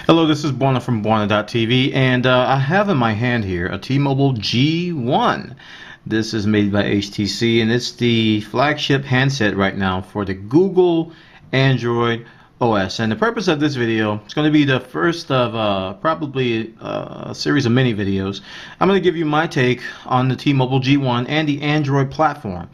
Hello, this is Bwana from Bwana.tv, and I have in my hand here a T-Mobile G1. This is made by HTC, and it's the flagship handset right now for the Google Android OS. And the purpose of this video is going to be the first of probably a series of mini videos. I'm going to give you my take on the T-Mobile G1 and the Android platform,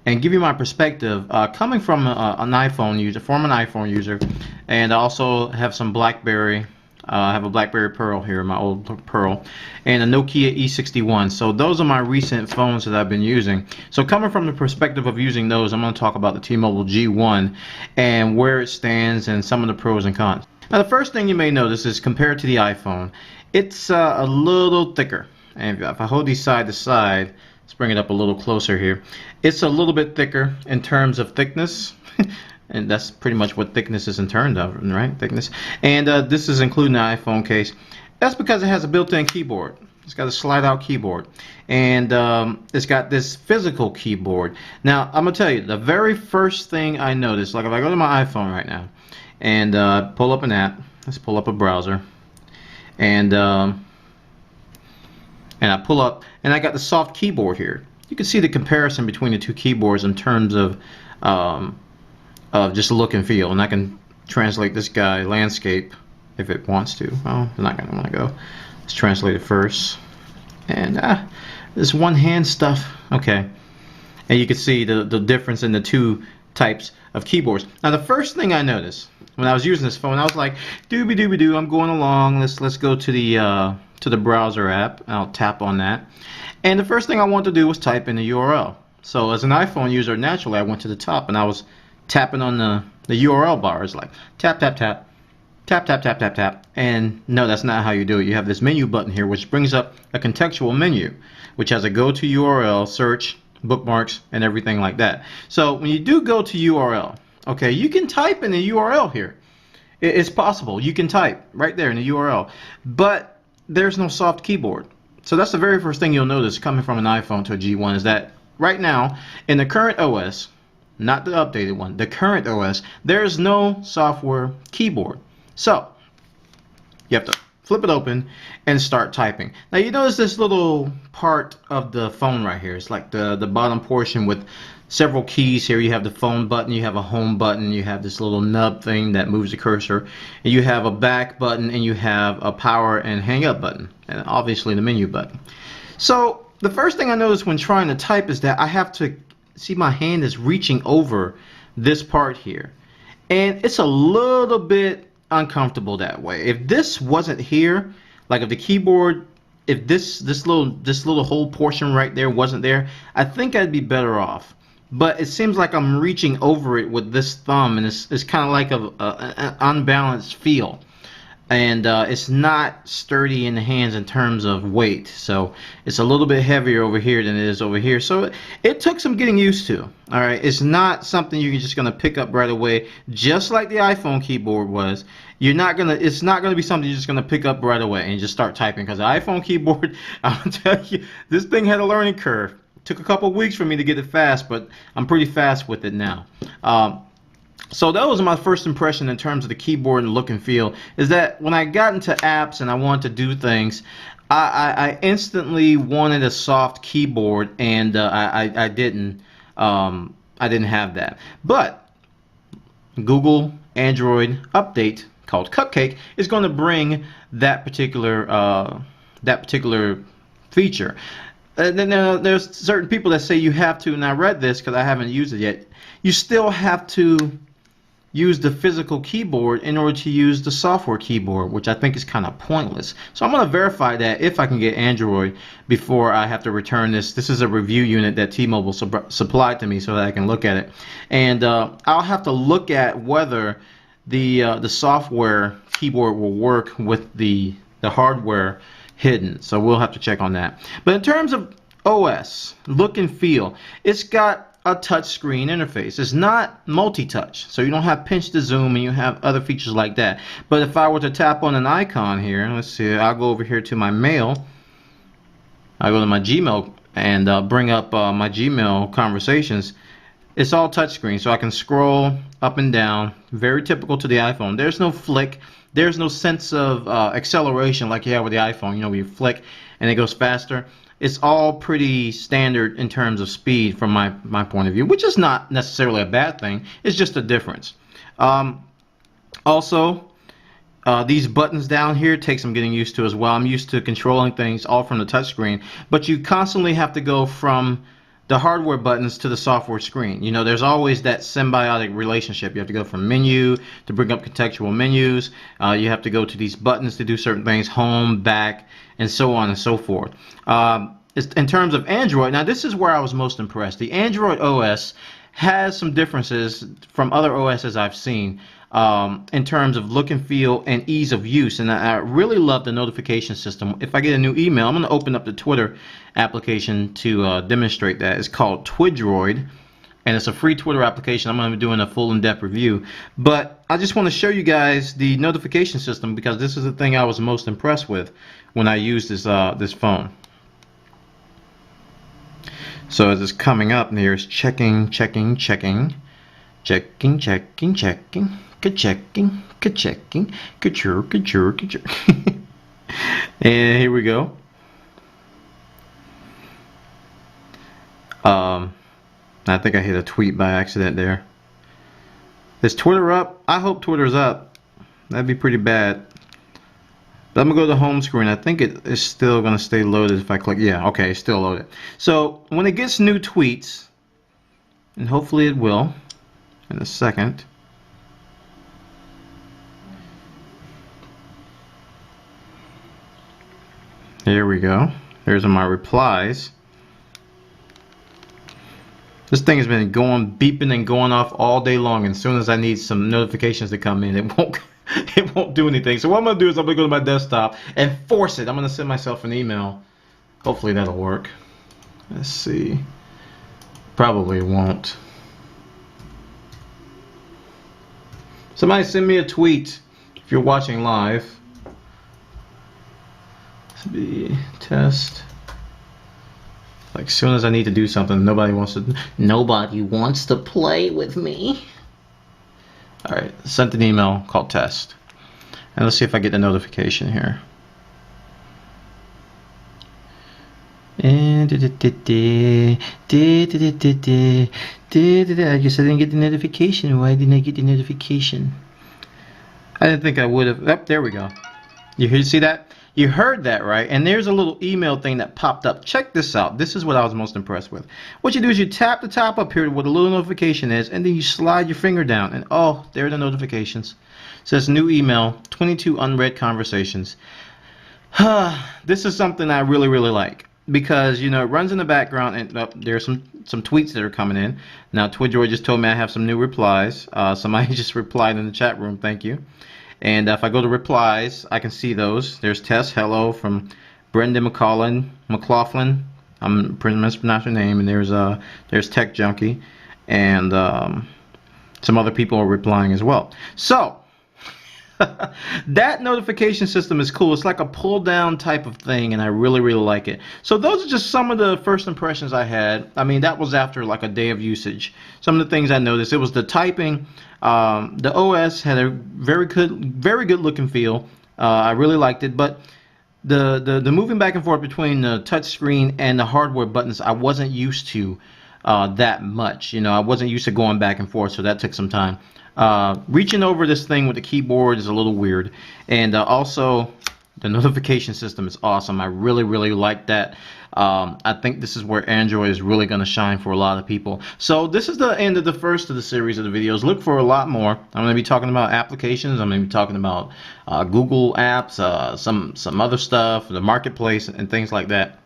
and give you my perspective coming from an iPhone user, former iPhone user, and I also have some BlackBerry. I have a BlackBerry Pearl here, my old Pearl, and a Nokia E61. So those are my recent phones that I've been using. So coming from the perspective of using those, I'm going to talk about the T-Mobile G1 and where it stands and some of the pros and cons. Now, the first thing you may notice is compared to the iPhone, it's a little thicker. And if I hold these side to side, let's bring it up a little closer here. It's a little bit thicker in terms of thickness. And that's pretty much what thickness is in terms of, right? Thickness. And this is including the iPhone case. That's because it has a built-in keyboard. It's got a slide-out keyboard. And it's got this physical keyboard. Now, I'm going to tell you, the very first thing I noticed, like if I go to my iPhone right now and pull up an app, let's pull up a browser, and I pull up, and I got the soft keyboard here. You can see the comparison between the two keyboards in terms of just look and feel. And I can translate this guy landscape if it wants to. Well, I'm not going to want to go. Let's translate it first. And this one hand stuff. Okay. And you can see the difference in the two types of keyboards. Now, the first thing I noticed when I was using this phone, I was like, doobie doobie doo, I'm going along. Let's go to the browser app. I'll tap on that. And the first thing I wanted to do was type in the URL. So as an iPhone user, naturally I went to the top and I was tapping on the URL bar. It's like tap tap tap tap tap tap tap tap. And no, that's not how you do it. You have this menu button here which brings up a contextual menu which has a go to URL, search, bookmarks, and everything like that. So when you do go to URL, okay, you can type in the URL here. It's possible. You can type right there in the URL, but there's no soft keyboard. So that's the very first thing you'll notice coming from an iPhone to a G1 is that right now in the current OS, not the updated one, the current OS, there is no software keyboard. So you have to flip it open and start typing. Now you notice this little part of the phone right here. It's like the bottom portion with several keys here. You have the phone button, you have a home button, you have this little nub thing that moves the cursor, and you have a back button, and you have a power and hang up button, and obviously the menu button. So the first thing I noticed when trying to type is that I have to see my hand is reaching over this part here, and it's a little bit uncomfortable that way. If this wasn't here, like if the keyboard, if this little whole portion right there wasn't there, I think I'd be better off. But it seems like I'm reaching over it with this thumb, and it's kind of like an unbalanced feel. And it's not sturdy in the hands in terms of weight, so it's a little bit heavier over here than it is over here. So it took some getting used to. All right, it's not something you're just gonna pick up right away, just like the iPhone keyboard was. It's not gonna be something you're just gonna pick up right away and just start typing. Because the iPhone keyboard, I'll tell you, this thing had a learning curve. It took a couple of weeks for me to get it fast, but I'm pretty fast with it now. So that was my first impression in terms of the keyboard and look and feel, is that when I got into apps and I wanted to do things, I instantly wanted a soft keyboard, and I didn't have that. But Google Android update called Cupcake is going to bring that particular feature. And then there's certain people that say you have to, and I read this because I haven't used it yet, you still have to use the physical keyboard in order to use the software keyboard, which I think is kind of pointless. So I'm going to verify that if I can get Android before I have to return this. This is a review unit that T-Mobile supplied to me so that I can look at it. And I'll have to look at whether the software keyboard will work with the hardware hidden. So we'll have to check on that. But in terms of OS, look and feel, it's got a touch screen interface. It's not multi-touch, so you don't have pinch to zoom and you have other features like that. But if I were to tap on an icon here, let's see, I'll go over here to my mail. I'll go to my Gmail and bring up my Gmail conversations. It's all touchscreen, so I can scroll up and down. Very typical to the iPhone. There's no flick. There's no sense of acceleration like you have with the iPhone. You know, where you flick and it goes faster. It's all pretty standard in terms of speed from my point of view, which is not necessarily a bad thing. It's just a difference. Also, these buttons down here take some getting used to as well. I'm used to controlling things all from the touchscreen, but you constantly have to go from the hardware buttons to the software screen. You know, there's always that symbiotic relationship. You have to go from menu to bring up contextual menus. You have to go to these buttons to do certain things, home, back, and so on and so forth. In terms of Android, now this is where I was most impressed. The Android OS has some differences from other OSs I've seen in terms of look and feel and ease of use, and I really love the notification system. If I get a new email, I'm going to open up the Twitter application to demonstrate that. It's called Twidroid, and it's a free Twitter application. I'm going to be doing a full in-depth review, but I just want to show you guys the notification system because this is the thing I was most impressed with when I used this phone. So as it's coming up, there's checking, checking, checking, checking, checking, checking, ka-checking, ka-checking, ka-chur, ka-chur, ka-chur. And here we go. I think I hit a tweet by accident there. Is Twitter up? I hope Twitter's up. That'd be pretty bad. But I'm going to go to the home screen. I think it is still going to stay loaded if I click. Yeah, okay, it's still loaded. So when it gets new tweets, and hopefully it will in a second. Here we go. There's my replies. This thing has been going beeping and going off all day long, and as soon as I need some notifications to come in, it won't do anything. So what I'm going to do is I'm going to go to my desktop and force it. I'm going to send myself an email. Hopefully that'll work. Let's see. Probably won't. Somebody send me a tweet if you're watching live. Let's be test. Like as soon as I need to do something, nobody wants to play with me. Alright, sent an email called test. And let's see if I get the notification here. And I guess I didn't get the notification. Why didn't I get the notification? I didn't think I would have. Oh, there we go. You see that? You heard that, right? And there's a little email thing that popped up. Check this out. This is what I was most impressed with. What you do is you tap the top up here where the little notification is, and then you slide your finger down, and oh, there are the notifications. It says new email, 22 unread conversations. This is something I really, really like because, you know, it runs in the background, and there's some tweets that are coming in. Now, Twidroid just told me I have some new replies. Somebody just replied in the chat room. Thank you. And if I go to replies, I can see those. There's Tess, hello, from Brendan McLaughlin. I'm mispronouncing her name. And there's Tech Junkie, and some other people are replying as well. So that notification system is cool. It's like a pull down type of thing, and I really, really like it. So those are just some of the first impressions I had. I mean, that was after like a day of usage. Some of the things I noticed, it was the typing. The OS had a very good look and feel. I really liked it, but the moving back and forth between the touch screen and the hardware buttons, I wasn't used to that much. You know, I wasn't used to going back and forth, so that took some time. Reaching over this thing with the keyboard is a little weird, and also the notification system is awesome. I really, really like that. I think this is where Android is really going to shine for a lot of people. So this is the end of the first of the series of the videos. Look for a lot more. I'm going to be talking about applications. I'm going to be talking about Google apps, some other stuff, the marketplace, and things like that.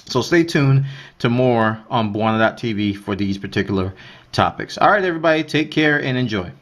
So stay tuned to more on Bwana.tv for these particular topics. All right, everybody, take care and enjoy.